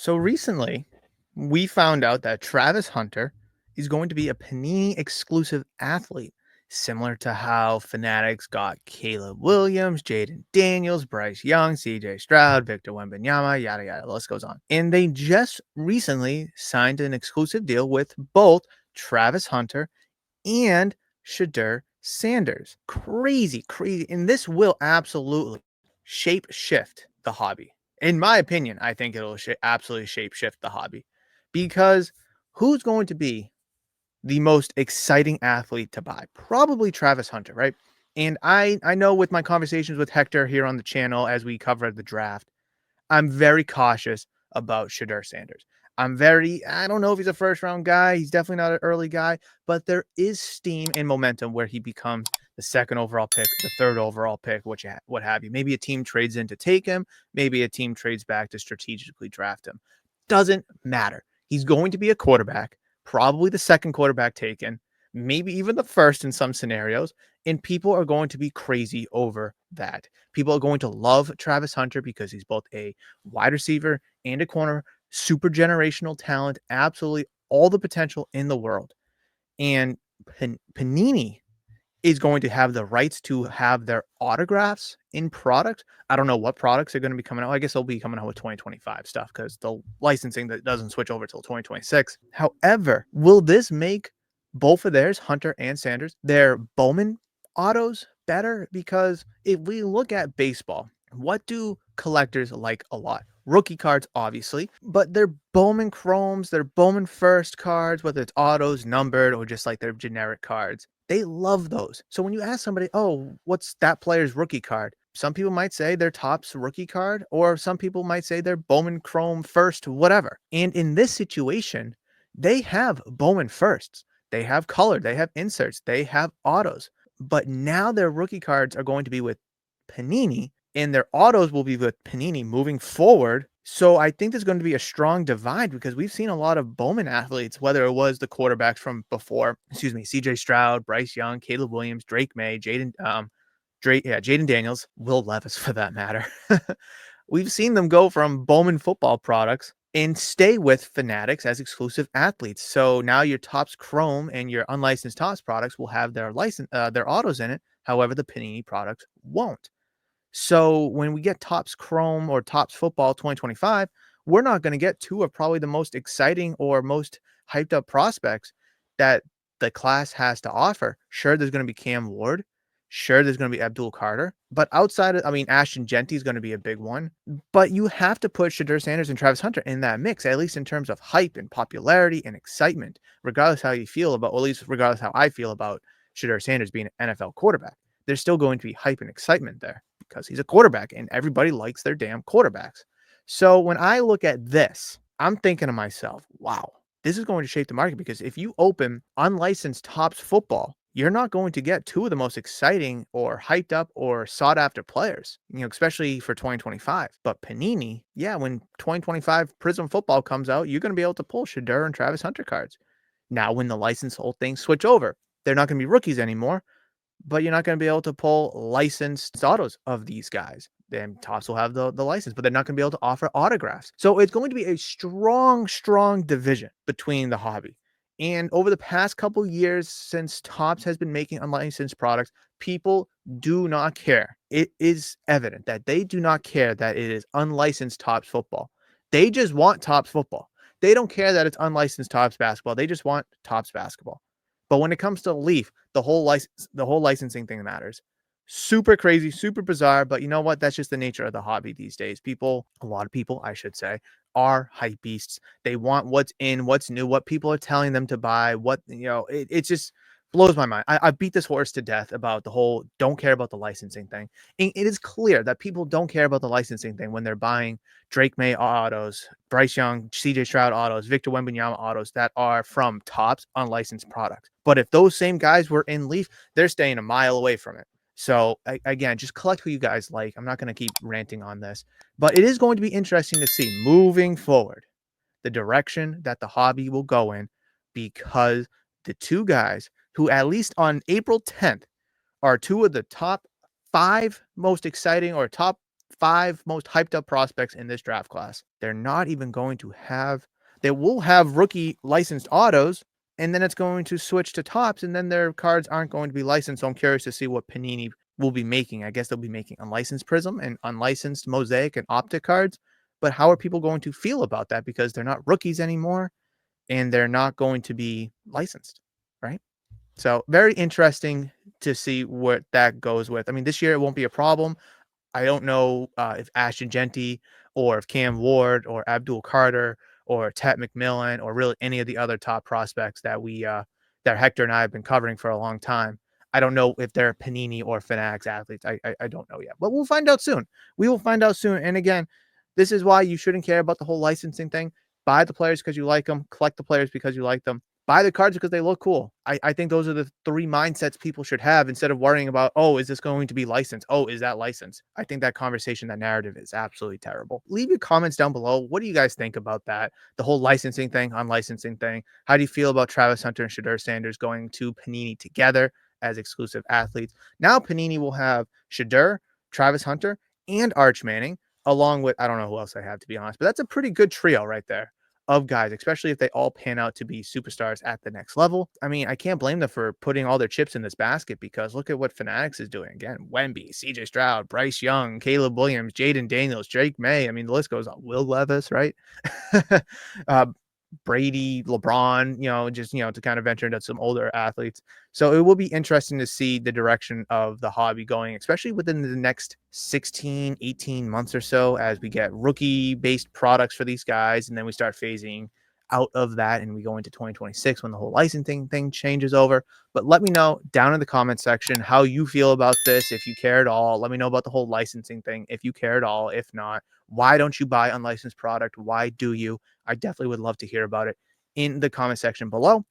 So recently, we found out that Travis Hunter is going to be a Panini exclusive athlete, similar to how Fanatics got Caleb Williams, Jaden Daniels, Bryce Young, CJ Stroud, Victor Wembanyama, yada yada. The list goes on. And they just recently signed an exclusive deal with both Travis Hunter and Shedeur Sanders. Crazy, crazy. And this will absolutely shape shift the hobby. In my opinion, I think it'll absolutely shape shift the hobby because who's going to be the most exciting athlete to buy? Probably Travis Hunter, right? And I know with my conversations with Hector here on the channel as we cover the draft, I'm very cautious about Shedeur Sanders. I don't know if he's a first round guy. He's definitely not an early guy, but there is steam and momentum where he becomes the second overall pick, the third overall pick, what have you. Maybe a team trades in to take him. Maybe a team trades back to strategically draft him. Doesn't matter. He's going to be a quarterback, probably the second quarterback taken, maybe even the first in some scenarios. And people are going to be crazy over that. People are going to love Travis Hunter because he's both a wide receiver and a corner, super generational talent, absolutely all the potential in the world. And Panini is going to have the rights to have their autographs in products. I don't know what products are going to be coming out. I guess they'll be coming out with 2025 stuff because the licensing that doesn't switch over till 2026. However, will this make both of theirs, Hunter and Sanders, their Bowman autos better? Because if we look at baseball, what do collectors like a lot? Rookie cards, obviously, but they're Bowman Chromes, they're Bowman First cards, whether it's autos, numbered, or just like their generic cards. They love those. So when you ask somebody, oh, what's that player's rookie card? Some people might say their Topps rookie card, or some people might say their Bowman Chrome First, whatever. And in this situation, they have Bowman Firsts. They have color, they have inserts, they have autos. But now their rookie cards are going to be with Panini, and their autos will be with Panini moving forward. So I think there's going to be a strong divide because we've seen a lot of Bowman athletes, whether it was the quarterbacks from before, CJ Stroud, Bryce Young, Caleb Williams, Drake May, Jaden Daniels, Will Levis for that matter. We've seen them go from Bowman football products and stay with Fanatics as exclusive athletes. So now your Topps Chrome and your unlicensed Topps products will have their autos in it. However, the Panini products won't. So when we get Topps Chrome or Topps Football 2025, we're not going to get two of probably the most exciting or most hyped up prospects that the class has to offer. Sure, there's going to be Cam Ward. Sure, there's going to be Abdul Carter. But outside of, Ashton Genty is going to be a big one. But you have to put Shedeur Sanders and Travis Hunter in that mix, at least in terms of hype and popularity and excitement, regardless how you feel about, or at least regardless how I feel about Shedeur Sanders being an NFL quarterback. There's still going to be hype and excitement there because he's a quarterback and everybody likes their damn quarterbacks. So when I look at this, I'm thinking to myself, wow, this is going to shape the market because if you open unlicensed Topps football, you're not going to get two of the most exciting or hyped up or sought after players, especially for 2025. But Panini, yeah, when 2025 Prism football comes out, you're going to be able to pull Shedeur and Travis Hunter cards. Now, when the license whole thing switch over, they're not going to be rookies anymore, but you're not going to be able to pull licensed autos of these guys. Then Topps will have the license, but they're not going to be able to offer autographs. So it's going to be a strong, strong division between the hobby. And over the past couple years, since Topps has been making unlicensed products, people do not care. It is evident that they do not care that it is unlicensed Topps football. They just want Topps football. They don't care that it's unlicensed Topps basketball. They just want Topps basketball. But when it comes to Leaf, the whole licensing thing matters. Super crazy, super bizarre, but you know what? That's just the nature of the hobby these days. A lot of people, I should say, are hype beasts. They want what's in, what's new, what people are telling them to buy. It just blows my mind. I beat this horse to death about the whole don't care about the licensing thing. And it is clear that people don't care about the licensing thing when they're buying Drake May autos, Bryce Young, CJ Stroud autos, Victor Wembanyama autos that are from Topps unlicensed products. But if those same guys were in Leaf, they're staying a mile away from it. So again, just collect who you guys like. I'm not going to keep ranting on this, but it is going to be interesting to see moving forward the direction that the hobby will go in because the two guys who, at least on April 10th, are two of the top five most exciting or top 5 most hyped up prospects in this draft class. They're not even going to have they will have rookie licensed autos, and then it's going to switch to tops, and then their cards aren't going to be licensed. So I'm curious to see what Panini will be making. I guess they'll be making unlicensed Prism and unlicensed Mosaic and Optic cards. But how are people going to feel about that? Because they're not rookies anymore and they're not going to be licensed, right? So very interesting to see what that goes with. I mean, this year it won't be a problem. I don't know if Ashton Genty or if Cam Ward or Abdul Carter or Tet McMillan or really any of the other top prospects that that Hector and I have been covering for a long time. I don't know if they're Panini or Fanatics athletes. I don't know yet, but we'll find out soon. We will find out soon. And again, this is why you shouldn't care about the whole licensing thing. Buy the players because you like them. Collect the players because you like them. Buy the cards because they look cool. I think those are the 3 mindsets people should have instead of worrying about, oh, is this going to be licensed? Oh, is that licensed? I think that conversation, that narrative is absolutely terrible. Leave your comments down below. What do you guys think about that? The whole licensing thing, unlicensing thing. How do you feel about Travis Hunter and Shedeur Sanders going to Panini together as exclusive athletes? Now Panini will have Shedeur, Travis Hunter, and Arch Manning, along with, I don't know who else I have to be honest, but that's a pretty good trio right there of guys, especially if they all pan out to be superstars at the next level. I mean, I can't blame them for putting all their chips in this basket because look at what Fanatics is doing. Again, Wemby, CJ Stroud, Bryce Young, Caleb Williams, Jaden Daniels, Drake May. I mean, the list goes on. Will Levis, right? uh, Brady, LeBron, just, to kind of venture into some older athletes. So it will be interesting to see the direction of the hobby going, especially within the next 16, 18 months or so as we get rookie based products for these guys. And then we start phasing out of that and we go into 2026 when the whole licensing thing changes over. But let me know down in the comment section how you feel about this. If you care at all, let me know about the whole licensing thing. If you care at all, if not, why don't you buy unlicensed product? Why do you? I definitely would love to hear about it in the comment section below.